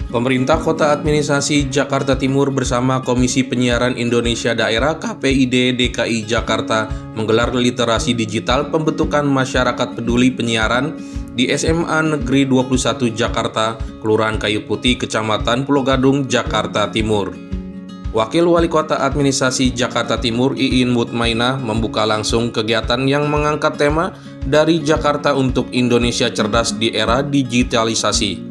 Pemerintah Kota Administrasi Jakarta Timur bersama Komisi Penyiaran Indonesia Daerah KPID DKI Jakarta menggelar literasi digital pembentukan masyarakat peduli penyiaran di SMA Negeri 21 Jakarta, Kelurahan Kayu Putih, Kecamatan Pulau Gadung, Jakarta Timur. Wakil Wali Kota Administrasi Jakarta Timur Iin Mutmainah membuka langsung kegiatan yang mengangkat tema dari Jakarta untuk Indonesia Cerdas di Era Digitalisasi.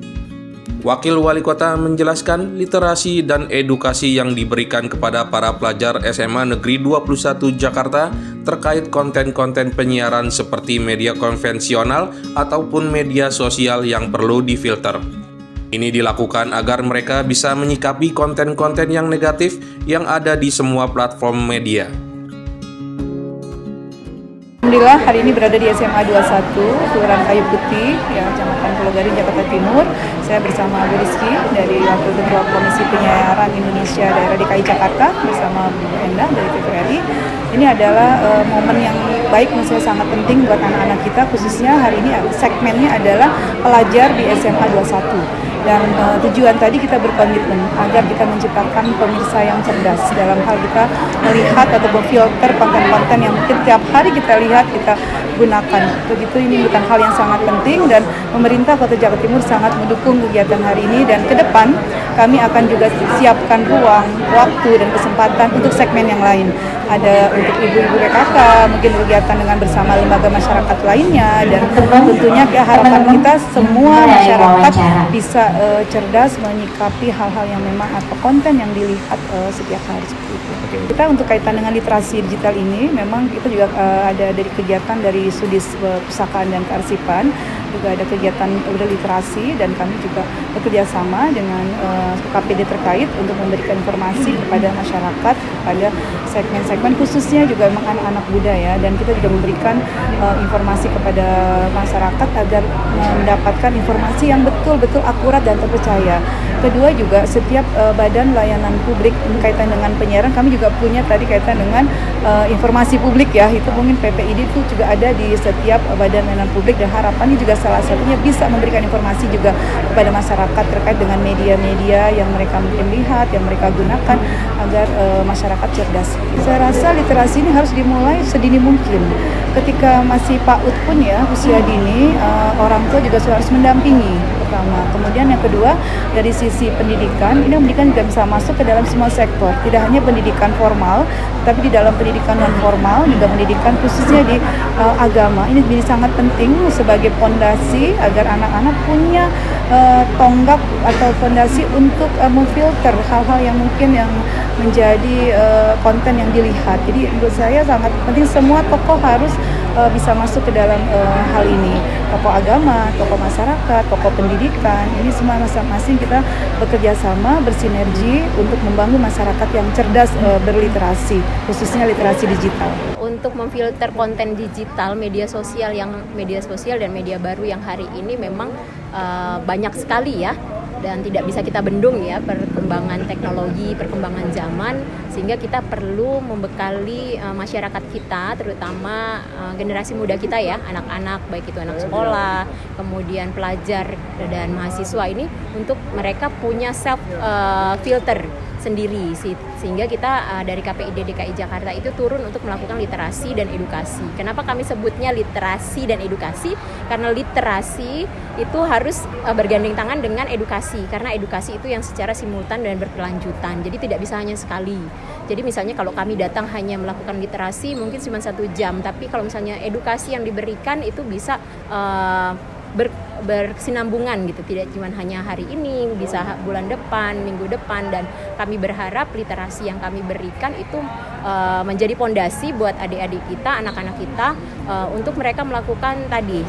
Wakil Wali Kota menjelaskan literasi dan edukasi yang diberikan kepada para pelajar SMA Negeri 21 Jakarta terkait konten-konten penyiaran seperti media konvensional ataupun media sosial yang perlu difilter. Ini dilakukan agar mereka bisa menyikapi konten-konten yang negatif yang ada di semua platform media. Alhamdulillah hari ini berada di SMA 21, Kelurahan Kayu Putih, Kecamatan Pulau Gadung, Jakarta Timur. Saya bersama Bu Rizky dari Wakil Ketua Komisi Penyiaran Indonesia Daerah DKI Jakarta bersama Bu Endah dari TVRI. Ini adalah momen yang baik, menurut saya sangat penting buat anak-anak kita, khususnya hari ini segmennya adalah pelajar di SMA 21. Dan tujuan tadi kita berkomitmen agar kita menciptakan pemirsa yang cerdas dalam hal kita melihat atau memfilter konten-konten yang mungkin tiap hari kita lihat, kita gunakan. Begitu, ini bukan hal yang sangat penting dan pemerintah Kota Jakarta Timur sangat mendukung kegiatan hari ini, dan ke depan kami akan juga siapkan ruang, waktu, dan kesempatan untuk segmen yang lain. Ada untuk ibu-ibu PKK, mungkin kegiatan dengan bersama lembaga masyarakat lainnya, dan tentunya harapan kita semua masyarakat bisa cerdas menyikapi hal-hal yang memang atau konten yang dilihat setiap hari seperti itu. Kita untuk kaitan dengan literasi digital ini, memang kita juga ada dari kegiatan dari Sudis Pustakaan dan Kearsipan, juga ada kegiatan literasi, dan kami juga bekerja sama dengan KPD terkait untuk memberikan informasi kepada masyarakat pada segmen-segmen, khususnya juga memang anak-anak muda ya, dan kita juga memberikan informasi kepada masyarakat agar mendapatkan informasi yang betul-betul akurat dan terpercaya. Kedua juga setiap badan layanan publik kaitan dengan penyiaran, kami juga punya tadi kaitan dengan informasi publik ya, itu mungkin PPID itu juga ada di setiap badan layanan publik, dan harapannya juga salah satunya bisa memberikan informasi juga kepada masyarakat terkait dengan media-media yang mereka mungkin lihat, yang mereka gunakan agar masyarakat cerdas. Saya rasa literasi ini harus dimulai sedini mungkin. Ketika masih PAUD pun ya, usia dini, orang tua juga harus mendampingi pertama. Kemudian yang kedua, dari sisi pendidikan, ini pendidikan juga bisa masuk ke dalam semua sektor. Tidak hanya pendidikan formal, tapi di dalam pendidikan non formal juga pendidikan khususnya di agama. Ini sangat penting sebagai fondasi agar anak-anak punya tonggak atau fondasi untuk memfilter hal-hal yang mungkin yang menjadi konten yang dilihat. Jadi menurut saya sangat penting semua tokoh harus bisa masuk ke dalam hal ini. Tokoh agama, tokoh masyarakat, tokoh pendidikan, ini semua masing-masing kita bekerja sama, bersinergi untuk membangun masyarakat yang cerdas berliterasi, khususnya literasi digital. Untuk memfilter konten digital, media sosial dan media baru yang hari ini memang banyak sekali ya, dan tidak bisa kita bendung ya perkembangan teknologi, perkembangan zaman, sehingga kita perlu membekali masyarakat kita, terutama generasi muda kita ya, anak-anak, baik itu anak sekolah, kemudian pelajar dan mahasiswa ini, untuk mereka punya self filter sendiri, sehingga kita dari KPID DKI Jakarta itu turun untuk melakukan literasi dan edukasi. Kenapa kami sebutnya literasi dan edukasi? Karena literasi itu harus bergandeng tangan dengan edukasi, karena edukasi itu yang secara simultan dan berkelanjutan, jadi tidak bisa hanya sekali. Jadi misalnya kalau kami datang hanya melakukan literasi mungkin cuma 1 jam, tapi kalau misalnya edukasi yang diberikan itu bisa berkesinambungan gitu, tidak cuma hanya hari ini, bisa bulan depan, minggu depan, dan kami berharap literasi yang kami berikan itu menjadi pondasi buat adik-adik kita, anak-anak kita, untuk mereka melakukan tadi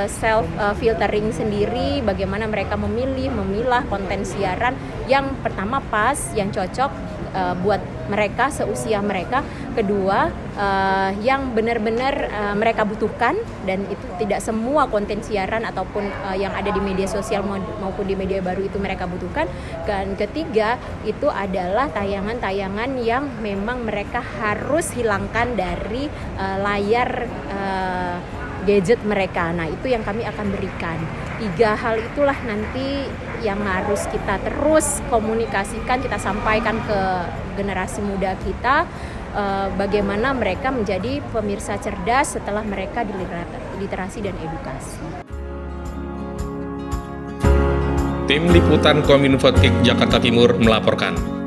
self filtering sendiri, bagaimana mereka memilah konten siaran yang pertama pas, yang cocok buat mereka seusia mereka. Kedua, yang benar-benar mereka butuhkan, dan itu tidak semua konten siaran ataupun yang ada di media sosial maupun di media baru itu mereka butuhkan. Dan ketiga, itu adalah tayangan-tayangan yang memang mereka harus hilangkan dari layar gadget mereka. Nah, itu yang kami akan berikan. 3 hal itulah nanti yang harus kita terus komunikasikan, kita sampaikan ke generasi muda kita, bagaimana mereka menjadi pemirsa cerdas setelah mereka literasi dan edukasi. Tim Liputan Kominfo Jakarta Timur melaporkan.